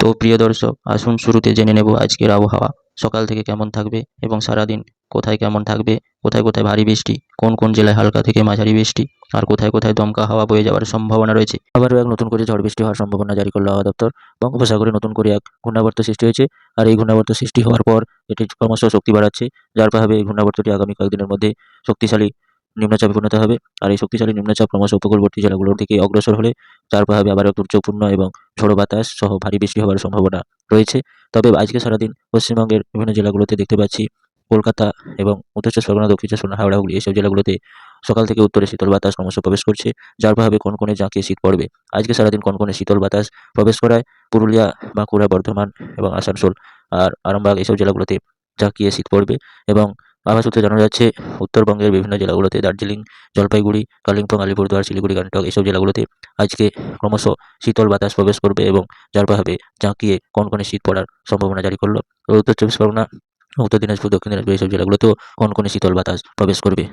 তো প্রিয় দর্শক, আসুন শুরুতে জেনে নেব আজকের আবহাওয়া সকাল থেকে কেমন থাকবে এবং সারাদিন কোথায় কেমন থাকবে, কোথায় কোথায় ভারী বৃষ্টি, কোন কোন জেলায় হালকা থেকে মাঝারি বৃষ্টি, আর কোথায় কোথায় দমকা হাওয়া বয়ে যাওয়ার সম্ভাবনা রয়েছে। আবারও এক নতুন করে ঝড় বৃষ্টি হওয়ার সম্ভাবনা জারি করল আবহাওয়া দপ্তর। বঙ্গোপসাগরে নতুন করে এক ঘূর্ণাবর্ত সৃষ্টি হয়েছে, আর এই ঘূর্ণাবর্ত সৃষ্টি হওয়ার পর এটি ক্রমশ শক্তি বাড়াচ্ছে, যার প্রভাবে এই ঘূর্ণাবর্তটি আগামী কয়েকদিনের মধ্যে শক্তিশালী নিম্নচাপে পরিণত হবে। আর এই শক্তিশালী নিম্নচাপ ক্রমশ উপকূলবর্তী জেলাগুলোর দিকে অগ্রসর হলে যার প্রভাবে আবারও দুর্যোগপূর্ণ এবং ঝোড়ো বাতাস সহ ভারী বৃষ্টি হওয়ার সম্ভাবনা রয়েছে। তবে আজকে সারাদিন পশ্চিমবঙ্গের বিভিন্ন জেলাগুলোতে দেখতে পাচ্ছি, কলকাতা এবং উত্তর চব্বিশ পরগনা, দক্ষিণ চব্বিশ পরগনা, হাওড়া, হুগলি এসব জেলাগুলোতে সকাল থেকে উত্তরে শীতল বাতাস ক্রমশ প্রবেশ করছে, যার প্রভাবে কনকনে জাঁকিয়ে শীত পড়বে। আজকে সারাদিন কনকনে শীতল বাতাস প্রবেশ করায় পুরুলিয়া, বাঁকুড়া, বর্ধমান এবং আসানসোল আর আরামবাগ এইসব জেলাগুলোতে জাঁকিয়ে শীত পড়বে। এবং আবহাওয়া সূত্রে জানা যাচ্ছে, উত্তরবঙ্গের বিভিন্ন জেলাগুলোতে দার্জিলিং, জলপাইগুড়ি, কালিম্পং, আলিপুরদুয়ার, শিলিগুড়ি, গ্যাংটক এইসব জেলাগুলোতে আজকে ক্রমশ শীতল বাতাস প্রবেশ করবে এবং যার প্রভাবে জাঁকিয়ে কনকনে শীত পড়ার সম্ভাবনা জারি করল। উত্তর চব্বিশ পরগনা, উত্তর দিনাজপুর, দক্ষিণ দিনাজপুর এইসব জেলাগুলোতেও কনকনে শীতল বাতাস প্রবেশ করবে।